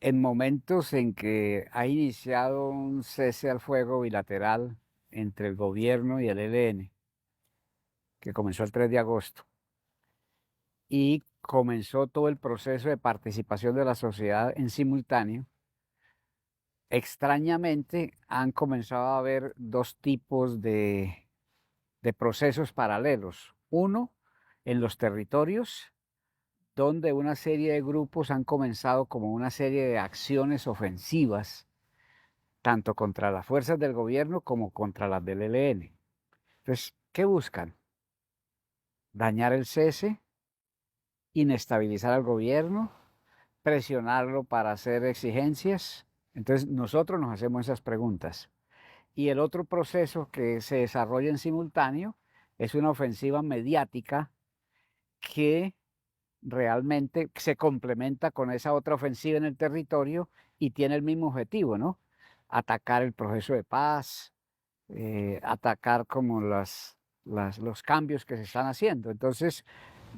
En momentos en que ha iniciado un cese al fuego bilateral entre el gobierno y el ELN, que comenzó el 3 de agosto, y comenzó todo el proceso de participación de la sociedad en simultáneo, extrañamente han comenzado a haber dos tipos de procesos paralelos. Uno, en los territorios, donde una serie de grupos han comenzado como una serie de acciones ofensivas tanto contra las fuerzas del gobierno como contra las del ELN. Entonces, ¿qué buscan? Dañar el cese, inestabilizar al gobierno, presionarlo para hacer exigencias. Entonces, nosotros nos hacemos esas preguntas. Y el otro proceso que se desarrolla en simultáneo es una ofensiva mediática que realmente se complementa con esa otra ofensiva en el territorio y tiene el mismo objetivo, ¿no? Atacar el proceso de paz, atacar como los cambios que se están haciendo. Entonces,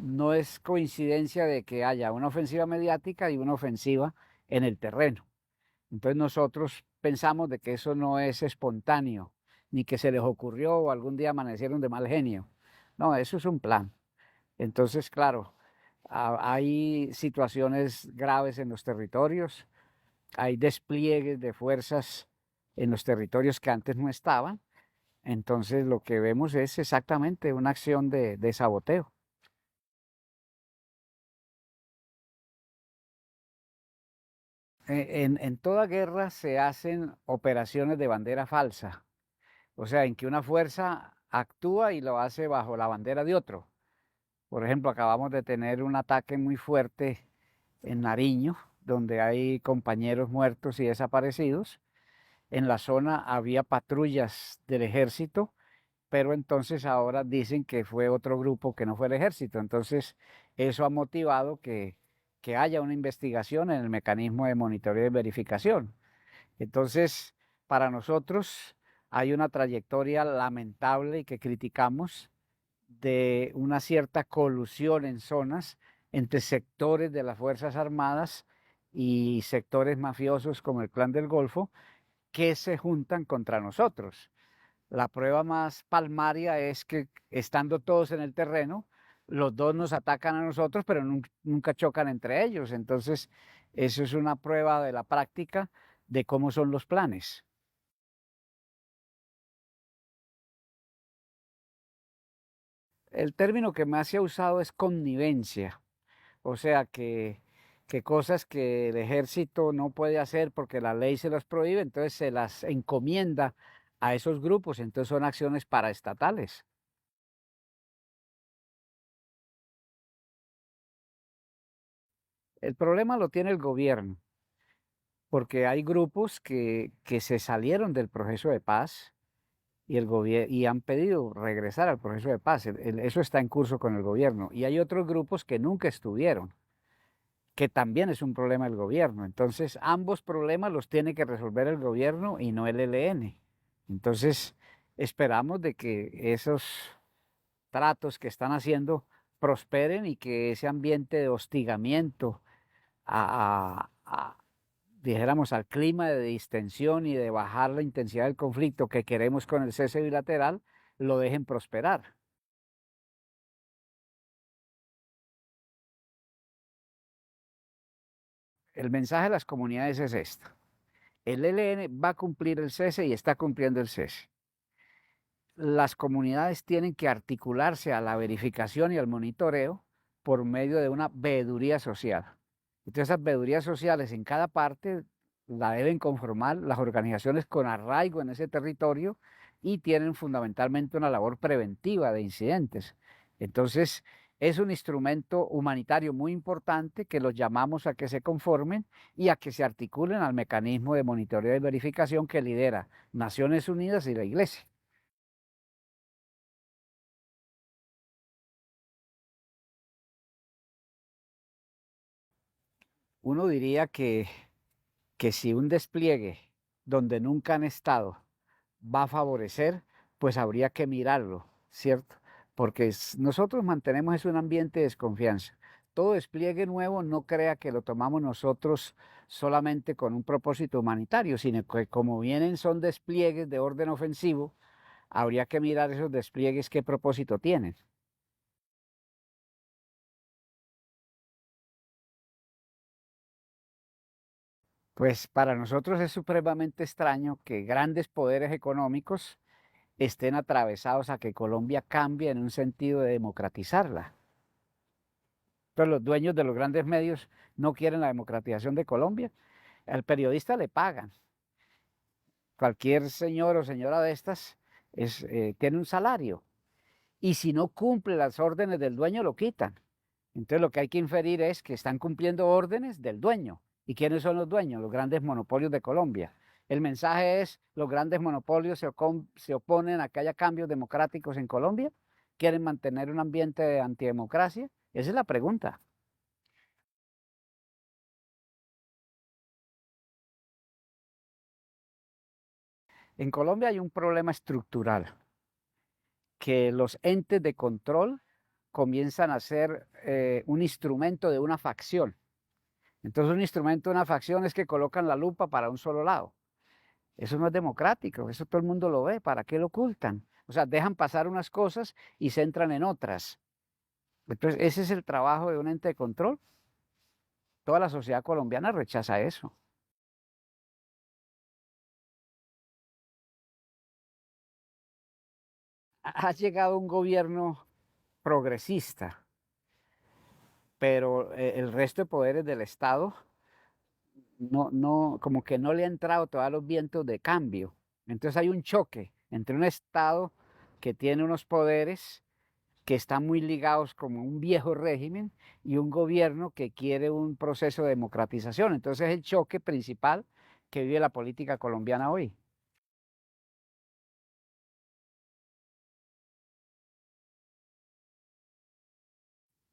no es coincidencia de que haya una ofensiva mediática y una ofensiva en el terreno. Entonces nosotros pensamos de que eso no es espontáneo, ni que se les ocurrió o algún día amanecieron de mal genio. No, eso es un plan. Entonces, claro, hay situaciones graves en los territorios, hay despliegues de fuerzas en los territorios que antes no estaban. Entonces lo que vemos es exactamente una acción de saboteo. En toda guerra se hacen operaciones de bandera falsa, o sea, en que una fuerza actúa y lo hace bajo la bandera de otro. Por ejemplo, acabamos de tener un ataque muy fuerte en Nariño, donde hay compañeros muertos y desaparecidos. En la zona había patrullas del ejército, pero entonces ahora dicen que fue otro grupo que no fue el ejército. Entonces, eso ha motivado que haya una investigación en el mecanismo de monitoreo y verificación. Entonces, para nosotros hay una trayectoria lamentable y que criticamos de una cierta colusión en zonas entre sectores de las Fuerzas Armadas y sectores mafiosos como el Clan del Golfo que se juntan contra nosotros. La prueba más palmaria es que estando todos en el terreno, los dos nos atacan a nosotros, pero nunca chocan entre ellos. Entonces, eso es una prueba de la práctica de cómo son los planes. El término que más se ha usado es connivencia, o sea que cosas que el ejército no puede hacer porque la ley se las prohíbe, entonces se las encomienda a esos grupos, entonces son acciones paraestatales. El problema lo tiene el gobierno, porque hay grupos que se salieron del proceso de paz y, y han pedido regresar al proceso de paz. Eso está en curso con el gobierno. Y hay otros grupos que nunca estuvieron, que también es un problema del gobierno. Entonces, ambos problemas los tiene que resolver el gobierno y no el ELN. Entonces, esperamos de que esos tratos que están haciendo prosperen y que ese ambiente de hostigamiento dijéramos, al clima de distensión y de bajar la intensidad del conflicto que queremos con el cese bilateral, lo dejen prosperar. El mensaje de las comunidades es esto. El ELN va a cumplir el cese y está cumpliendo el cese. Las comunidades tienen que articularse a la verificación y al monitoreo por medio de una veeduría social. Entonces, esas veedurías sociales en cada parte la deben conformar las organizaciones con arraigo en ese territorio y tienen fundamentalmente una labor preventiva de incidentes. Entonces, es un instrumento humanitario muy importante que los llamamos a que se conformen y a que se articulen al mecanismo de monitoreo y verificación que lidera Naciones Unidas y la Iglesia. Uno diría que si un despliegue donde nunca han estado va a favorecer, pues habría que mirarlo, ¿cierto? Porque nosotros mantenemos es un ambiente de desconfianza. Todo despliegue nuevo no crea que lo tomamos nosotros solamente con un propósito humanitario, sino que como vienen son despliegues de orden ofensivo, habría que mirar esos despliegues qué propósito tienen. Pues para nosotros es supremamente extraño que grandes poderes económicos estén atravesados a que Colombia cambie en un sentido de democratizarla. Entonces los dueños de los grandes medios no quieren la democratización de Colombia. Al periodista le pagan. Cualquier señor o señora de estas tiene un salario. Y si no cumple las órdenes del dueño, lo quitan. Entonces lo que hay que inferir es que están cumpliendo órdenes del dueño. ¿Y quiénes son los dueños? Los grandes monopolios de Colombia. El mensaje es, los grandes monopolios se oponen a que haya cambios democráticos en Colombia, quieren mantener un ambiente de antidemocracia. Esa es la pregunta. En Colombia hay un problema estructural, que los entes de control comienzan a ser un instrumento de una facción. Entonces un instrumento de una facción es que colocan la lupa para un solo lado. Eso no es democrático, eso todo el mundo lo ve, ¿para qué lo ocultan? O sea, dejan pasar unas cosas y se entran en otras. Entonces, ese es el trabajo de un ente de control. Toda la sociedad colombiana rechaza eso. Ha llegado un gobierno progresista, pero el resto de poderes del Estado como que no le han entrado todos los vientos de cambio. Entonces hay un choque entre un Estado que tiene unos poderes que están muy ligados como un viejo régimen y un gobierno que quiere un proceso de democratización. Entonces es el choque principal que vive la política colombiana hoy.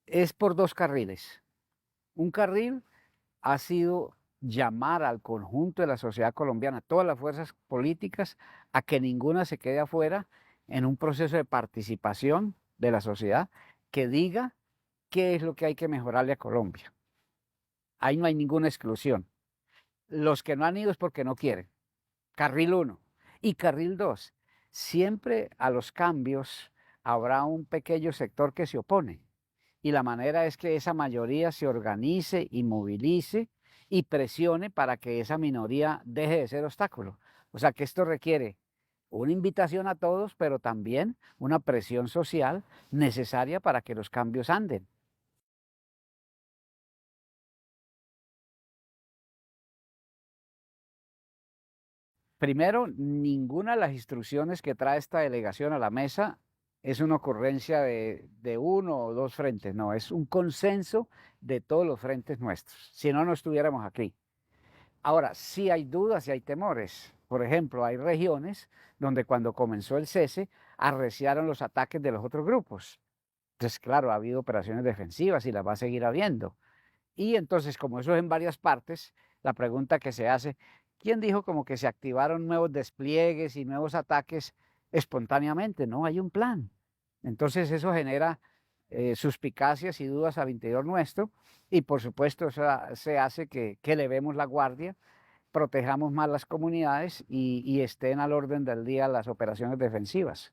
Es por dos carriles. Un carril ha sido llamar al conjunto de la sociedad colombiana, todas las fuerzas políticas, a que ninguna se quede afuera en un proceso de participación de la sociedad que diga qué es lo que hay que mejorarle a Colombia. Ahí no hay ninguna exclusión. Los que no han ido es porque no quieren. Carril uno. Y carril 2. Siempre a los cambios habrá un pequeño sector que se opone. Y la manera es que esa mayoría se organice y movilice y presione para que esa minoría deje de ser obstáculo. O sea que esto requiere una invitación a todos, pero también una presión social necesaria para que los cambios anden. Primero, ninguna de las instrucciones que trae esta delegación a la mesa es una ocurrencia de uno o dos frentes, no, es un consenso de todos los frentes nuestros, si no, no estuviéramos aquí. Ahora, sí hay dudas y hay temores. Por ejemplo, hay regiones donde cuando comenzó el cese arreciaron los ataques de los otros grupos. Entonces, claro, ha habido operaciones defensivas y las va a seguir habiendo. Y entonces, como eso es en varias partes, la pregunta que se hace, ¿quién dijo como que se activaron nuevos despliegues y nuevos ataques espontáneamente? No, hay un plan. Entonces eso genera suspicacias y dudas al interior nuestro y por supuesto eso se hace que elevemos la guardia, protejamos más las comunidades y estén al orden del día las operaciones defensivas.